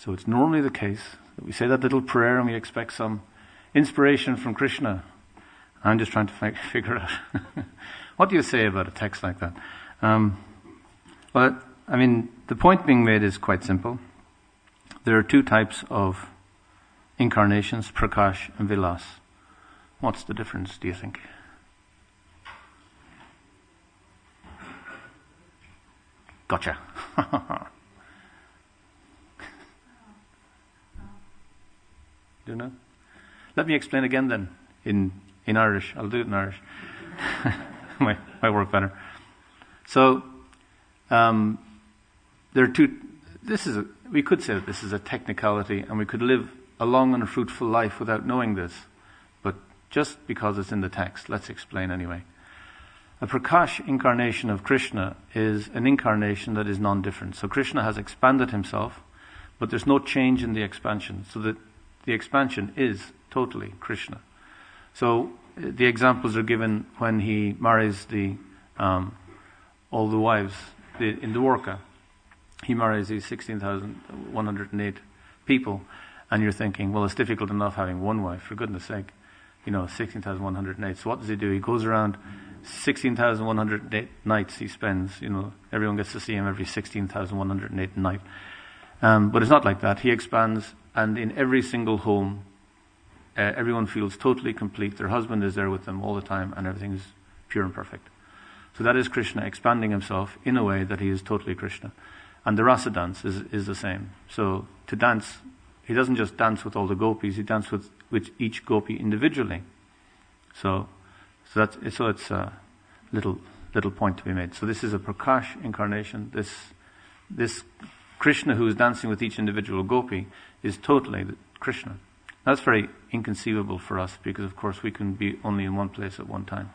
So it's normally the case that we say that little prayer and we expect some inspiration from Krishna. I'm just trying to figure out what do you say about a text like that? Well, I mean, the point being made is quite simple. There are two types of incarnations, Prakash and Vilas. What's the difference, do you think? Gotcha. Do you know? Let me explain again then in Irish. I'll do it in Irish. might work better. So there are two. We could say that this is a technicality, and we could live a long and a fruitful life without knowing this. But just because it's in the text, let's explain anyway. A Prakash incarnation of Krishna is an incarnation that is non-different. So Krishna has expanded himself, but there's no change in the expansion. So that the expansion is totally Krishna. So the examples are given when he marries all the wives in Dwarka. He marries these 16,108 people, and you're thinking, well, it's difficult enough having one wife, for goodness sake. 16,108. So what does he do? He goes around 16,108 nights he spends. Everyone gets to see him every 16,108 night. But it's not like that. He expands, and in every single home, everyone feels totally complete. Their husband is there with them all the time, and everything is pure and perfect. So that is Krishna expanding himself in a way that he is totally Krishna. And the rasa dance is the same. So to dance, he doesn't just dance with all the gopis, he dances with each gopi individually. So it's a little point to be made. So this is a Prakash incarnation. This Krishna who is dancing with each individual gopi is totally Krishna. That's very inconceivable for us because, of course, we can be only in one place at one time.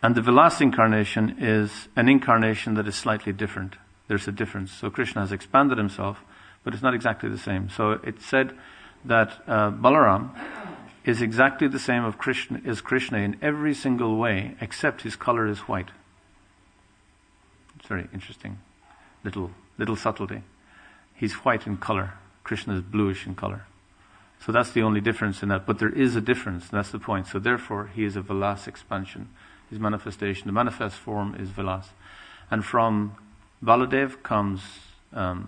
And the Vilas incarnation is an incarnation that is slightly different. There's a difference. So Krishna has expanded himself, but it's not exactly the same. So it's said that Balaram is exactly the same as Krishna in every single way, except his color is white. It's very interesting. Little subtlety. He's white in color. Krishna is bluish in color. So that's the only difference in that. But there is a difference, and that's the point. So therefore, he is a Vilas expansion. His manifestation, the manifest form is Vilas. And from Baladev comes the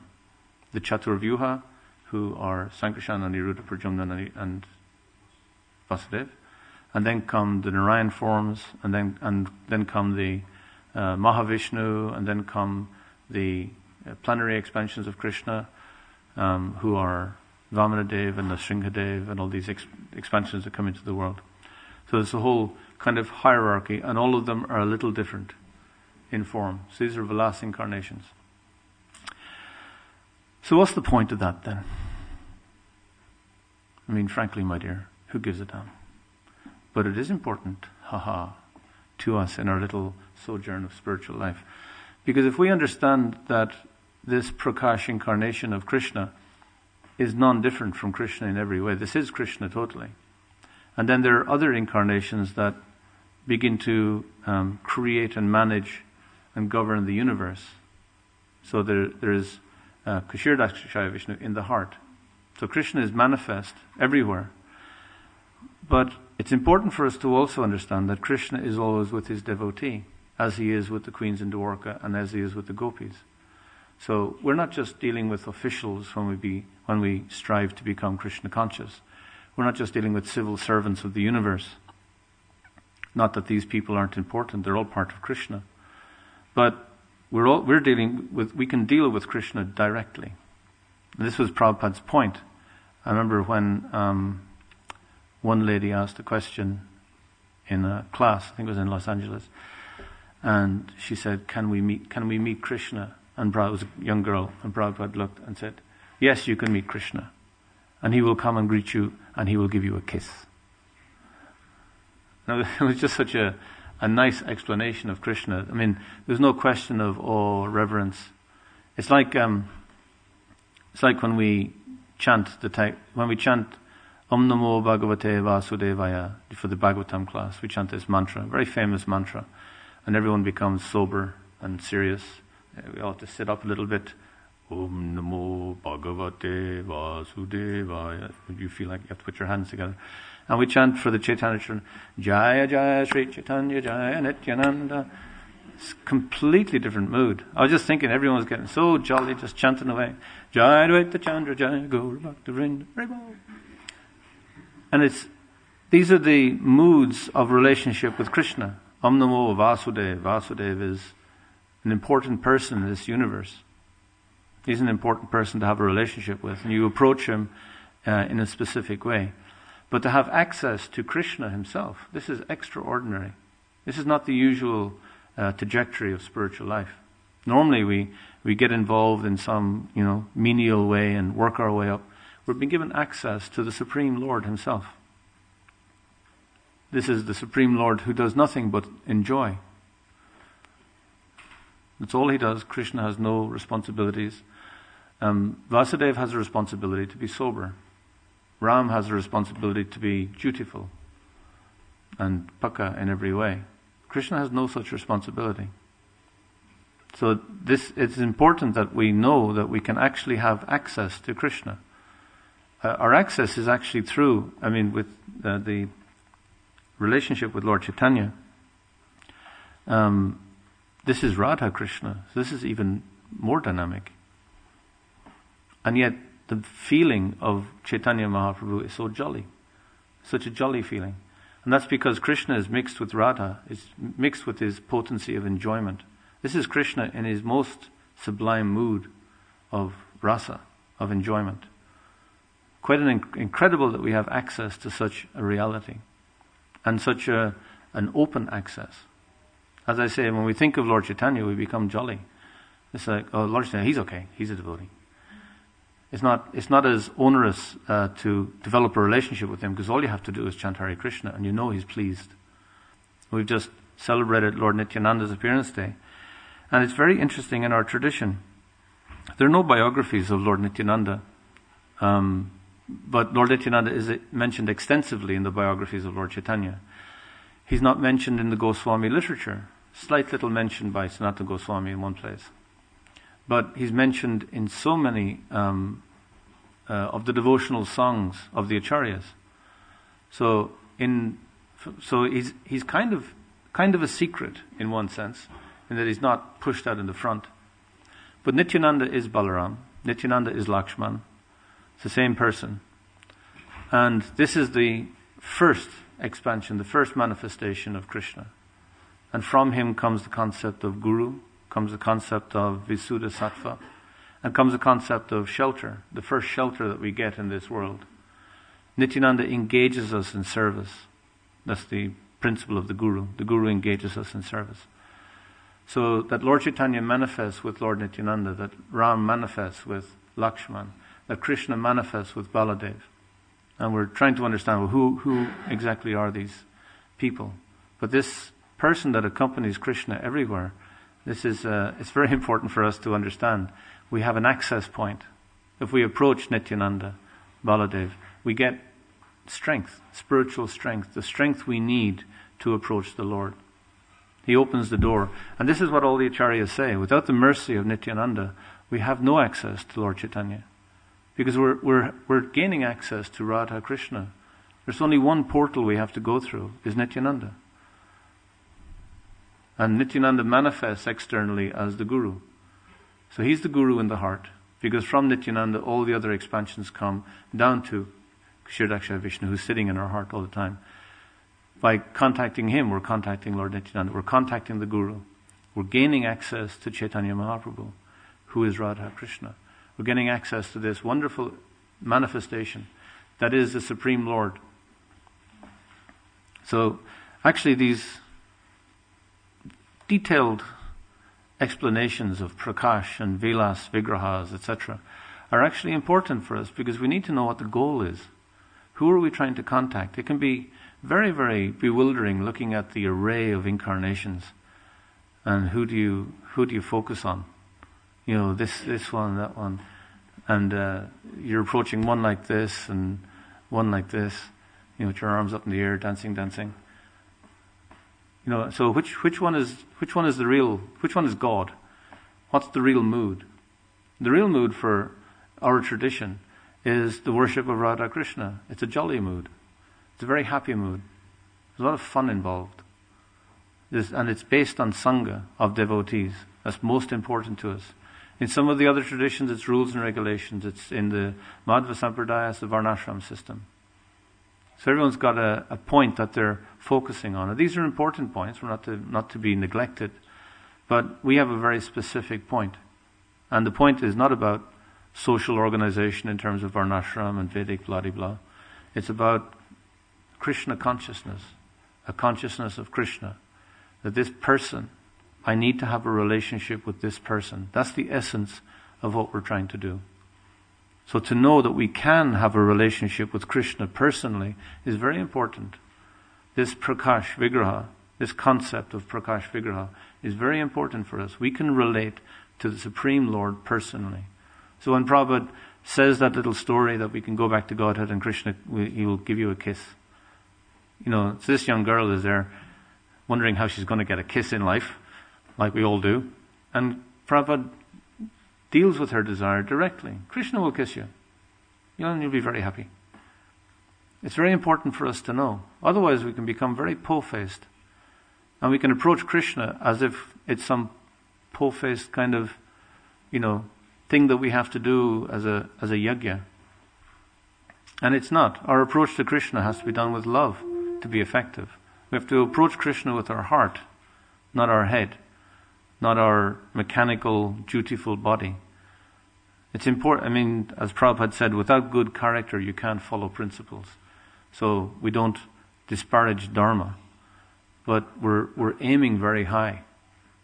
Chaturvyuha, who are Sankarshan, Aniruddha, Pradyumna, and Vasudev. And then come the Narayan forms, and then come the Mahavishnu, and then come the plenary expansions of Krishna, who are Vamanadev and Nrsimhadev and all these expansions that come into the world. So there's a whole kind of hierarchy, and all of them are a little different in form. So these are Vilas incarnations. So what's the point of that then? I mean, frankly, my dear, who gives a damn? But it is important, to us in our little sojourn of spiritual life. Because if we understand that this Prakash incarnation of Krishna is non-different from Krishna in every way, this is Krishna totally. And then there are other incarnations that begin to create and manage and govern the universe. So there is Kshiradakshaya Vishnu in the heart. So Krishna is manifest everywhere. But it's important for us to also understand that Krishna is always with his devotee, as he is with the queens in Dwarka and as he is with the gopis. So we're not just dealing with officials when we strive to become Krishna conscious. We're not just dealing with civil servants of the universe. Not that these people aren't important, they're all part of Krishna. But we can deal with Krishna directly. And this was Prabhupada's point. I remember when one lady asked a question in a class, I think it was in Los Angeles, and she said, can we meet Krishna? And it was a young girl, and Prabhupada looked and said, yes, you can meet Krishna. And he will come and greet you, and he will give you a kiss. Now, it was just such a nice explanation of Krishna. I mean, there's no question of awe or reverence. It's like when we chant Om Namo Bhagavate Vasudevaya for the Bhagavatam class. We chant this mantra, a very famous mantra, and everyone becomes sober and serious. We all have to sit up a little bit. Om Namo Bhagavate Vasudevaya. You feel like you have to put your hands together. And we chant for the Chaitanya children, Jaya Jaya Sri Chaitanya Jaya Nityananda. It's a completely different mood. I was just thinking everyone was getting so jolly, just chanting away. Jaya Dvaita Chandra Jaya Gaura Bhakta Vrinda Prabhu. And these are the moods of relationship with Krishna. Om Namo Vasudeva. Vasudeva is an important person in this universe. He's an important person to have a relationship with. And you approach him in a specific way. But to have access to Krishna himself, this is extraordinary. This is not the usual trajectory of spiritual life. Normally we get involved in some, menial way and work our way up. We're being given access to the Supreme Lord himself. This is the Supreme Lord who does nothing but enjoy. That's all he does. Krishna has no responsibilities. Vasudeva has a responsibility to be sober. Ram has a responsibility to be dutiful and pakka in every way. Krishna has no such responsibility. So it's important that we know that we can actually have access to Krishna. Our access is actually with the relationship with Lord Chaitanya. This is Radha Krishna. So this is even more dynamic. And yet the feeling of Chaitanya Mahaprabhu is so jolly. Such a jolly feeling. And that's because Krishna is mixed with Radha, is mixed with his potency of enjoyment. This is Krishna in his most sublime mood of rasa, of enjoyment. Quite incredible that we have access to such a reality. And such an open access. As I say, when we think of Lord Chaitanya, we become jolly. It's like, oh, Lord Chaitanya, he's okay. He's a devotee. It's not as onerous to develop a relationship with him, because all you have to do is chant Hare Krishna and you know he's pleased. We've just celebrated Lord Nityananda's appearance day. And it's very interesting in our tradition. There are no biographies of Lord Nityananda, but Lord Nityananda is mentioned extensively in the biographies of Lord Chaitanya. He's not mentioned in the Goswami literature. Slight little mention by Sanatana Goswami in one place. But he's mentioned in so many of the devotional songs of the Acharyas. So he's kind of a secret in one sense, in that he's not pushed out in the front. But Nityananda is Balaram. Nityananda is Lakshman. It's the same person. And this is the first expansion, the first manifestation of Krishna. And from him comes the concept of Guru, comes the concept of Visuddha Sattva, and comes the concept of shelter, the first shelter that we get in this world. Nityananda engages us in service. That's the principle of the Guru. The Guru engages us in service. So that Lord Chaitanya manifests with Lord Nityananda, that Ram manifests with Lakshman, that Krishna manifests with Baladev. And we're trying to understand, well, who exactly are these people? But this person that accompanies Krishna everywhere, it's very important for us to understand. We have an access point. If we approach Nityananda, Baladev, we get strength, spiritual strength, the strength we need to approach the Lord. He opens the door. And this is what all the Acharyas say. Without the mercy of Nityananda, we have no access to Lord Chaitanya. Because we're gaining access to Radha Krishna. There's only one portal we have to go through, is Nityananda. And Nityananda manifests externally as the Guru. So he's the Guru in the heart. Because from Nityananda, all the other expansions come down to Kshirdakshaya Vishnu, who's sitting in our heart all the time. By contacting him, we're contacting Lord Nityananda. We're contacting the Guru. We're gaining access to Chaitanya Mahaprabhu, who is Radha Krishna. We're getting access to this wonderful manifestation that is the Supreme Lord. So, actually these detailed explanations of Prakash and Vilas, Vigrahas, etc. are actually important for us, because we need to know what the goal is. Who are we trying to contact? It can be very, very bewildering looking at the array of incarnations. And who do you focus on? This one, that one. And you're approaching one like this and one like this, with your arms up in the air, dancing. So which one is God? What's the real mood? The real mood for our tradition is the worship of Radha Krishna. It's a jolly mood. It's a very happy mood. There's a lot of fun involved. And it's based on Sangha of devotees. That's most important to us. In some of the other traditions, it's rules and regulations. It's in the Madhva Sampradaya, it's the Varnashram system. So everyone's got a point that they're focusing on. And these are important points. We're not to be neglected. But we have a very specific point. And the point is not about social organization in terms of Varnashram and Vedic blah blah. It's about Krishna consciousness, a consciousness of Krishna. That this person, I need to have a relationship with this person. That's the essence of what we're trying to do. So to know that we can have a relationship with Krishna personally is very important. This Prakash Vigraha, this concept of Prakash Vigraha is very important for us. We can relate to the Supreme Lord personally. So when Prabhupada says that little story that we can go back to Godhead and Krishna, he will give you a kiss. So this young girl is there wondering how she's going to get a kiss in life, like we all do. And Prabhupada deals with her desire directly. Krishna will kiss you. You'll be very happy. It's very important for us to know. Otherwise we can become very po-faced. And we can approach Krishna as if it's some po-faced kind of, thing that we have to do as a yajna. And it's not. Our approach to Krishna has to be done with love to be effective. We have to approach Krishna with our heart, not our head, not our mechanical, dutiful body. It's important, as Prabhupada said, without good character you can't follow principles. So we don't disparage Dharma, but we're aiming very high.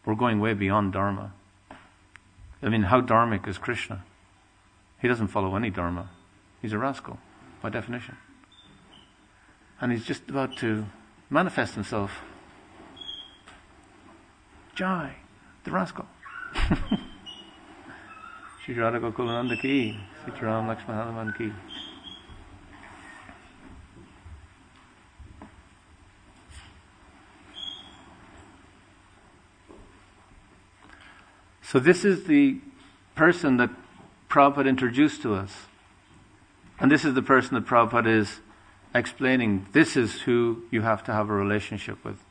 We're going way beyond Dharma. How dharmic is Krishna? He doesn't follow any Dharma. He's a rascal, by definition. And he's just about to manifest himself. Jai, the rascal. Shri Radha Gokulananda ki, Sitaram Lakshmana Hanuman ki. So this is the person that Prabhupada introduced to us. And this is the person that Prabhupada is explaining. This is who you have to have a relationship with.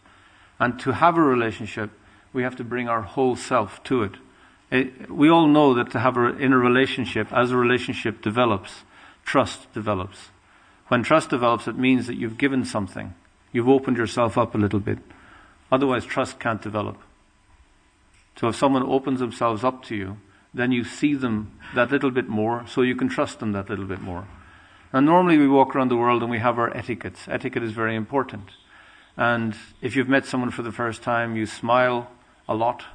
And to have a relationship, we have to bring our whole self to it. We all know that to have in a relationship, as a relationship develops, trust develops. When trust develops, it means that you've given something. You've opened yourself up a little bit. Otherwise, trust can't develop. So if someone opens themselves up to you, then you see them that little bit more, so you can trust them that little bit more. And normally we walk around the world and we have our etiquettes. Etiquette is very important. And if you've met someone for the first time, you smile a lot.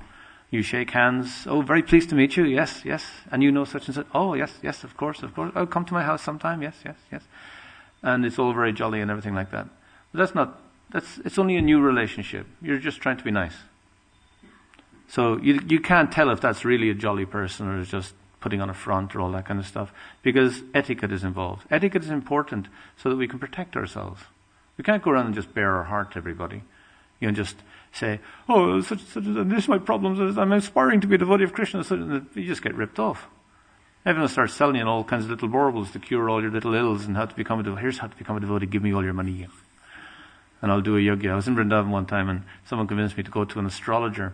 You shake hands. Oh, very pleased to meet you. Yes, yes. And you know such and such. Oh, yes, yes, of course, of course. Oh, come to my house sometime. Yes, yes, yes. And it's all very jolly and everything like that. But it's only a new relationship. You're just trying to be nice. So you can't tell if that's really a jolly person or is just putting on a front or all that kind of stuff, because etiquette is involved. Etiquette is important so that we can protect ourselves. We can't go around and just bare our heart to everybody. Just say, oh, this is my problems. I'm aspiring to be a devotee of Krishna. So you just get ripped off. Everyone starts selling you all kinds of little baubles to cure all your little ills and how to become a devotee. Here's how to become a devotee. Give me all your money. And I'll do a yogya. I was in Vrindavan one time and someone convinced me to go to an astrologer.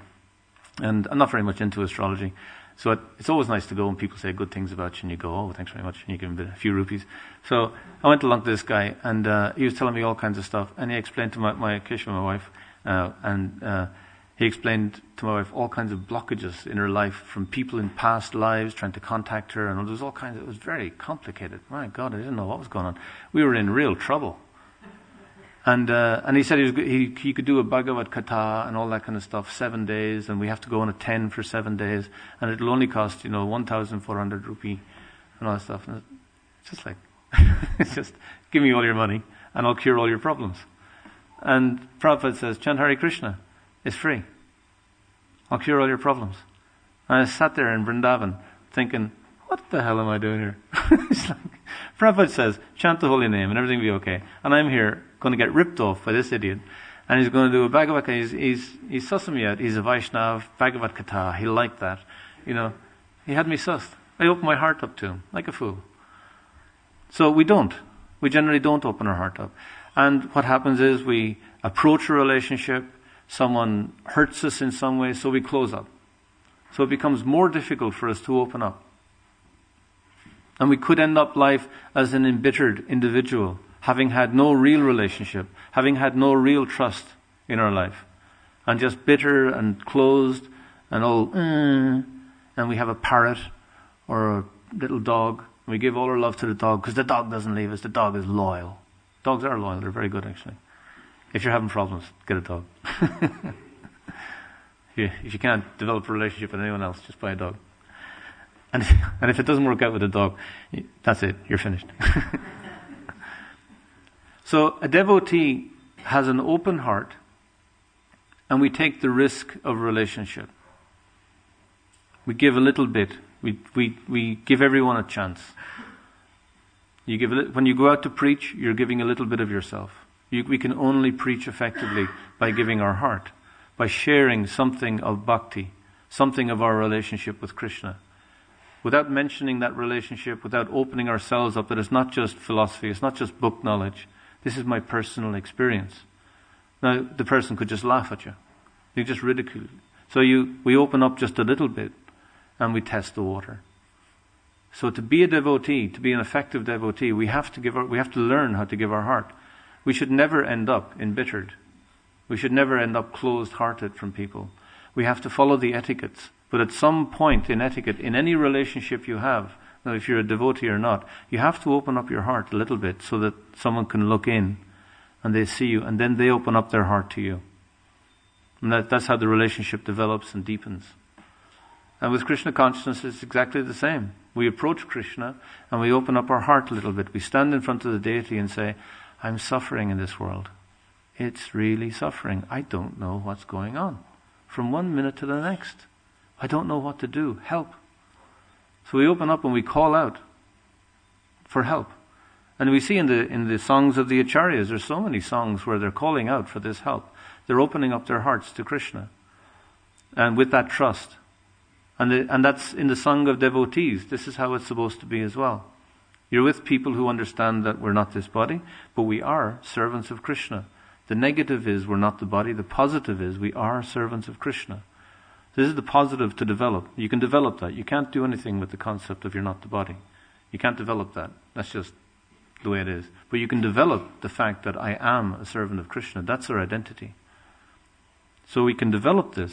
And I'm not very much into astrology. So it's always nice to go when people say good things about you and you go, oh, thanks very much. And you give them a few rupees. So I went along to this guy and he was telling me all kinds of stuff. And he explained to my Keshava, my wife, he explained to my wife all kinds of blockages in her life from people in past lives trying to contact her. And there was all kinds it was very complicated. My God, I didn't know what was going on. We were in real trouble. And he said he could do a Bhagavad Katha and all that kind of stuff, 7 days, and we have to go on a 10 for 7 days, and it'll only cost 1,400 rupee and all that stuff. And it's just like, it's just give me all your money and I'll cure all your problems. And Prabhupada says, chant Hare Krishna, it's free. I'll cure all your problems. And I sat there in Vrindavan thinking, what the hell am I doing here? It's like, Prabhupada says, chant the holy name and everything will be okay. And I'm here going to get ripped off by this idiot. And he's going to do a Bhagavad Katha. He's sussing me out. He's a Vaishnav, Bhagavad Katha. He liked that. He had me sussed. I open my heart up to him, like a fool. So we don't. We generally don't open our heart up. And what happens is we approach a relationship, someone hurts us in some way, so we close up. So it becomes more difficult for us to open up. And we could end up life as an embittered individual, having had no real relationship, having had no real trust in our life, and just bitter and closed and and we have a parrot or a little dog, and we give all our love to the dog because the dog doesn't leave us. The dog is loyal. Dogs are loyal. They're very good, actually. If you're having problems, get a dog. If you can't develop a relationship with anyone else, just buy a dog. And if it doesn't work out with a dog, that's it. You're finished. So a devotee has an open heart, and we take the risk of relationship. We give a little bit. We give everyone a chance. When you go out to preach, you're giving a little bit of yourself. We can only preach effectively by giving our heart, by sharing something of bhakti, something of our relationship with Krishna. Without mentioning that relationship, without opening ourselves up, that it's not just philosophy, it's not just book knowledge. This is my personal experience. Now, the person could just laugh at you. You just ridicule. So we open up just a little bit, and we test the water. So to be a devotee, to be an effective devotee, we have to learn how to give our heart. We should never end up embittered. We should never end up closed-hearted from people. We have to follow the etiquettes. But at some point in etiquette, in any relationship you have, now if you're a devotee or not, you have to open up your heart a little bit so that someone can look in and they see you, and then they open up their heart to you. And that's how the relationship develops and deepens. And with Krishna consciousness, it's exactly the same. We approach Krishna and we open up our heart a little bit. We stand in front of the deity and say, I'm suffering in this world. It's really suffering. I don't know what's going on. From one minute to the next. I don't know what to do. Help. So we open up and we call out for help. And we see in the songs of the Acharyas, there's so many songs where they're calling out for this help. They're opening up their hearts to Krishna. And with that trust. And that's in the song of devotees. This is how it's supposed to be as well. You're with people who understand that we're not this body, but we are servants of Krishna. The negative is we're not the body. The positive is we are servants of Krishna. This is the positive to develop. You can develop that. You can't do anything with the concept of you're not the body. You can't develop that. That's just the way it is. But you can develop the fact that I am a servant of Krishna. That's our identity. So we can develop this.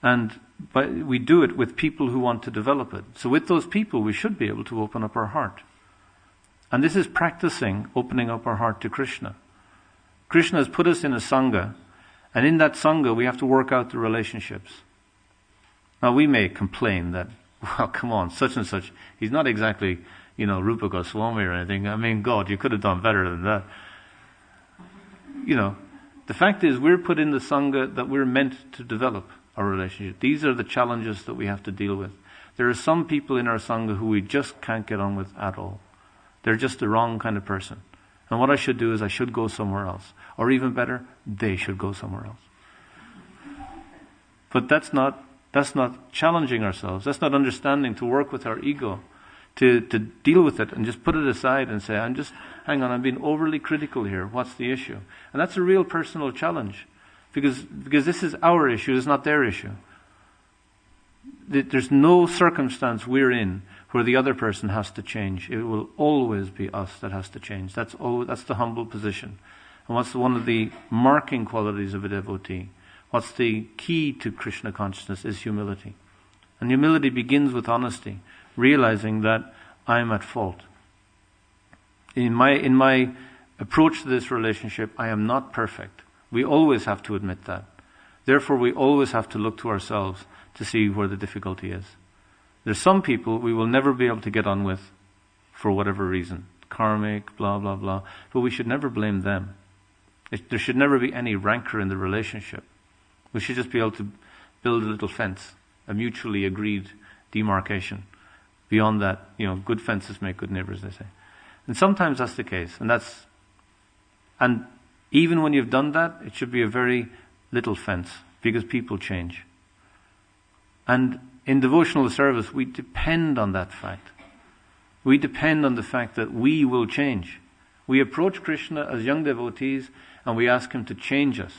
And we do it with people who want to develop it. So with those people, we should be able to open up our heart. And this is practicing opening up our heart to Krishna. Krishna has put us in a sangha, and in that sangha we have to work out the relationships. Now we may complain that, well, come on, such and such, he's not exactly, Rupa Goswami or anything. I mean, God, you could have done better than that. The fact is we're put in the sangha that we're meant to develop our relationship. These are the challenges that we have to deal with. There are some people in our sangha who we just can't get on with at all. They're just the wrong kind of person. And what I should do is I should go somewhere else. Or even better, they should go somewhere else. But that's not challenging ourselves. That's not understanding to work with our ego, to deal with it and just put it aside and say, hang on, I'm being overly critical here. What's the issue? And that's a real personal challenge. Because this is our issue, it's not their issue. There's no circumstance we're in where the other person has to change. It will always be us that has to change. That's the humble position. And what's one of the marking qualities of a devotee? What's the key to Krishna consciousness is humility. And humility begins with honesty, realizing that I'm at fault. In my approach to this relationship, I am not perfect. We always have to admit that. Therefore, we always have to look to ourselves to see where the difficulty is. There's some people we will never be able to get on with for whatever reason. Karmic, blah, blah, blah. But we should never blame them. There should never be any rancor in the relationship. We should just be able to build a little fence, a mutually agreed demarcation. Beyond that, good fences make good neighbors, they say. And sometimes that's the case. And even when you've done that, it should be a very little fence, because people change. And in devotional service, we depend on that fact. We depend on the fact that we will change. We approach Krishna as young devotees and we ask him to change us.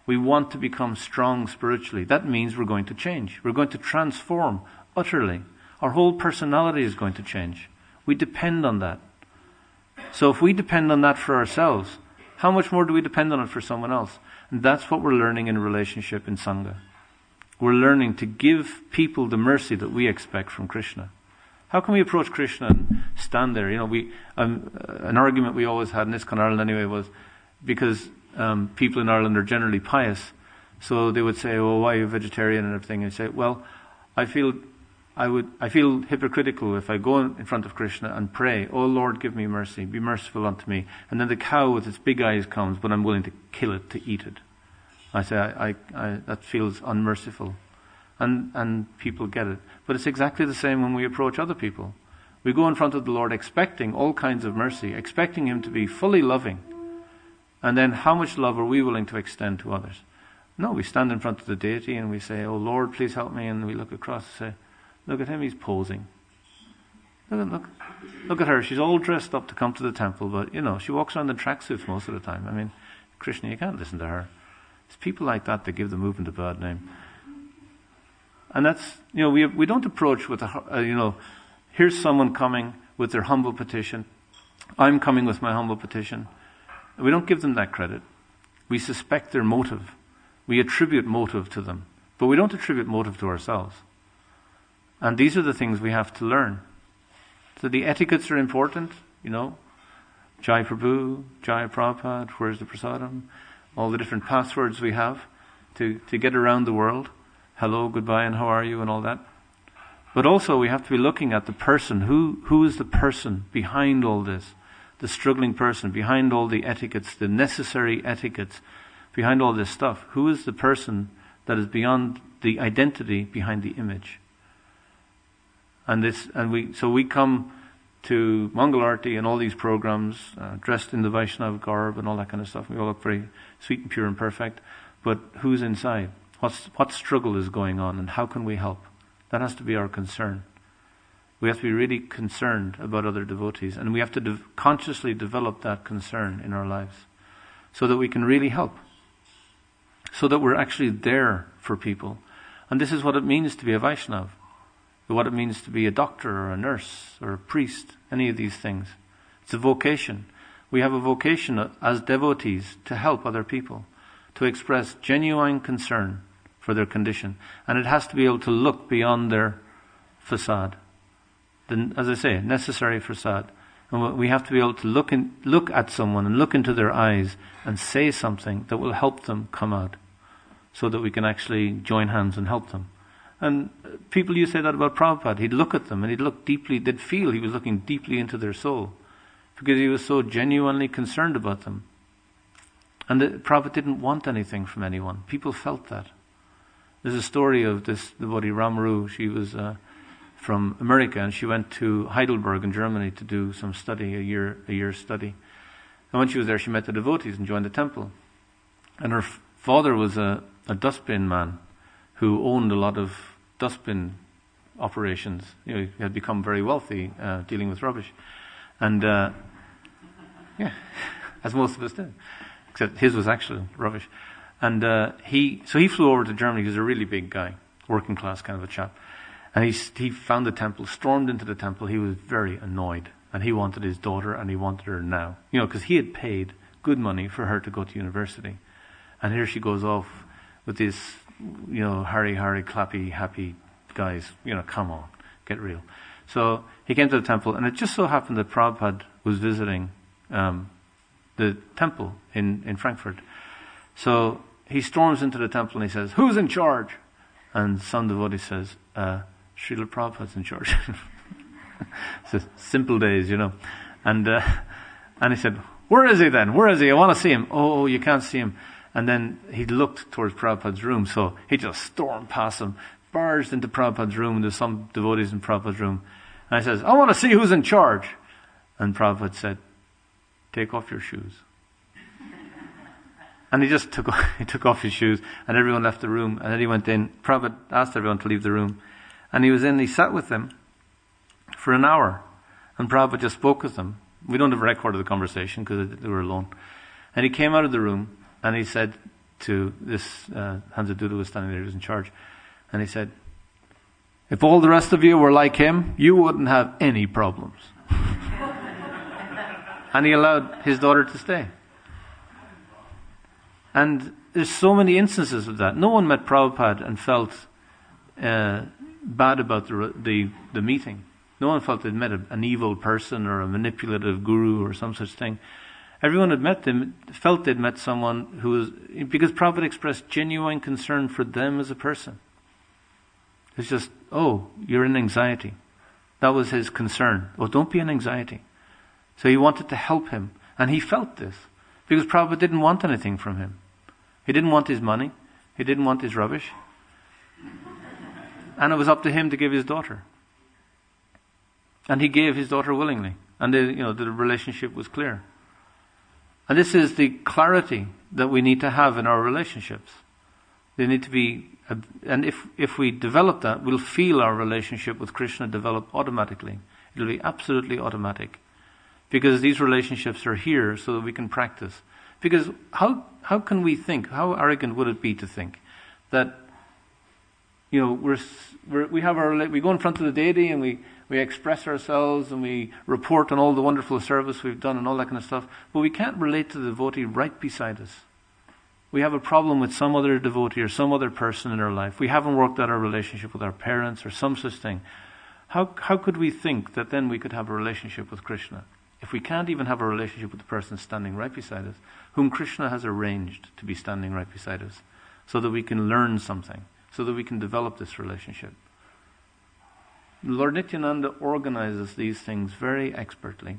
We want to become strong spiritually. That means we're going to change. We're going to transform utterly. Our whole personality is going to change. We depend on that. So if we depend on that for ourselves, how much more do we depend on it for someone else? And that's what we're learning in relationship in Sangha. We're learning to give people the mercy that we expect from Krishna. How can we approach Krishna and stand there? An argument we always had in ISKCON Ireland anyway was because people in Ireland are generally pious, so they would say, "Oh, why are you vegetarian?" and everything. And I'd say, "Well, I feel hypocritical if I go in front of Krishna and pray, 'Oh Lord, give me mercy, be merciful unto me,' and then the cow with its big eyes comes, but I'm willing to kill it to eat it." I say, that feels unmerciful. And people get it. But it's exactly the same when we approach other people. We go in front of the Lord expecting all kinds of mercy, expecting him to be fully loving. And then how much love are we willing to extend to others? No, we stand in front of the deity and we say, "Oh Lord, please help me." And we look across and say, "Look at him, he's posing. Look at her, she's all dressed up to come to the temple, but she walks around in tracksuits most of the time. I mean, Krishna, you can't listen to her." It's people like that give the movement a bad name. And that's, we don't approach with here's someone coming with their humble petition. I'm coming with my humble petition. We don't give them that credit. We suspect their motive. We attribute motive to them. But we don't attribute motive to ourselves. And these are the things we have to learn. So the etiquettes are important, Jai Prabhu, Jai Prabhupada, where's the prasadam? All the different passwords we have to get around the world. Hello, goodbye, and how are you, and all that. But also we have to be looking at the person. Who is the person behind all this? The struggling person, behind all the etiquettes, the necessary etiquettes, behind all this stuff. Who is the person that is beyond the identity behind the image? So we come to Mangal Arti and all these programs, dressed in the Vaishnava garb and all that kind of stuff. We all look very sweet and pure and perfect. But who's inside? What struggle is going on, and how can we help? That has to be our concern. We have to be really concerned about other devotees, and we have to consciously develop that concern in our lives so that we can really help, so that we're actually there for people. And this is what it means to be a Vaishnava, what it means to be a doctor or a nurse or a priest, any of these things. It's a vocation. We have a vocation as devotees to help other people, to express genuine concern for their condition. And it has to be able to look beyond their facade. As I say, necessary facade. And we have to be able to look at someone and look into their eyes and say something that will help them come out, so that we can actually join hands and help them. And people used to say that about Prabhupada. He'd look at them and he'd look deeply, they'd feel he was looking deeply into their soul, because he was so genuinely concerned about them. And Prabhupada didn't want anything from anyone. People felt that. There's a story of this devotee, Ramaru. She was from America, and she went to Heidelberg in Germany to do some study, a year study. And when she was there, she met the devotees and joined the temple. And her father was a dustbin man who owned a lot of dustbin operations. He had become very wealthy dealing with rubbish. And, as most of us did. Except his was actually rubbish. And he flew over to Germany. He was a really big guy, working class kind of a chap. And he found the temple, stormed into the temple. He was very annoyed. And he wanted his daughter, and he wanted her now. Because he had paid good money for her to go to university. And here she goes off with this, harry, clappy, happy guys. Come on, get real. So he came to the temple, and it just so happened that Prabhupada was visiting the temple in Frankfurt. So he storms into the temple and he says, "Who's in charge?" And some devotee says, "Srila Prabhupada's in charge." It's simple days, And he said, "Where is he then? Where is he? I want to see him." "Oh, you can't see him." And then he looked towards Prabhupada's room, so he just stormed past him, barged into Prabhupada's room, and there's some devotees in Prabhupada's room. And he says, "I want to see who's in charge." And Prabhupada said, "Take off your shoes." And he just took off his shoes, and everyone left the room. And then he went in. Prabhupada asked everyone to leave the room. And he sat with them for an hour. And Prabhupada just spoke with them. We don't have a record of the conversation because they were alone. And he came out of the room and he said to this, Hansa Duda was standing there, he was in charge. And he said, if all the rest of you were like him, you wouldn't have any problems. And he allowed his daughter to stay. And there's so many instances of that. No one met Prabhupada and felt bad about the meeting. No one felt they'd met an evil person or a manipulative guru or some such thing. Everyone had met them, felt they'd met someone who was, because Prabhupada expressed genuine concern for them as a person. It's just, oh, you're in anxiety. That was his concern. Oh, don't be in anxiety. So he wanted to help him. And he felt this. Because Prabhupada didn't want anything from him. He didn't want his money. He didn't want his rubbish. And it was up to him to give his daughter. And he gave his daughter willingly. And the relationship was clear. And this is the clarity that we need to have in our relationships. They need to be, and if we develop that, we'll feel our relationship with Krishna develop automatically. It'll be absolutely automatic. Because these relationships are here so that we can practice. Because how can we think, how arrogant would it be to think that, we go in front of the deity and we express ourselves and we report on all the wonderful service we've done and all that kind of stuff, but we can't relate to the devotee right beside us. We have a problem with some other devotee or some other person in our life. We haven't worked out our relationship with our parents or some such thing. How could we think that then we could have a relationship with Krishna? If we can't even have a relationship with the person standing right beside us, whom Krishna has arranged to be standing right beside us, so that we can learn something, so that we can develop this relationship. Lord Nityananda organizes these things very expertly.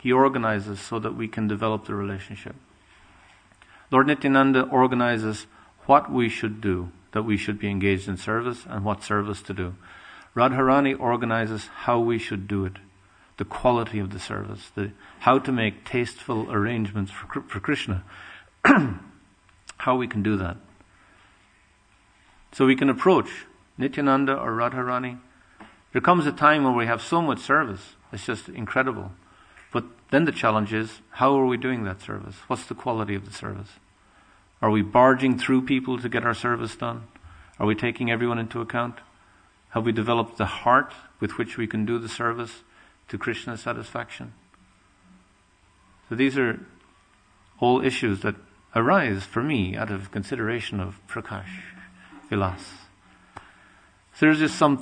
He organizes so that we can develop the relationship. Lord Nityananda organizes what we should do, that we should be engaged in service and what service to do. Radharani organizes how we should do it, the quality of the service, how to make tasteful arrangements for Krishna, how we can do that. So we can approach Nityananda or Radharani. There comes a time when we have so much service, it's just incredible. But then the challenge is, how are we doing that service? What's the quality of the service? Are we barging through people to get our service done? Are we taking everyone into account? Have we developed the heart with which we can do the service to Krishna's satisfaction? So these are all issues that arise for me out of consideration of Prakash Vilas. So there's just some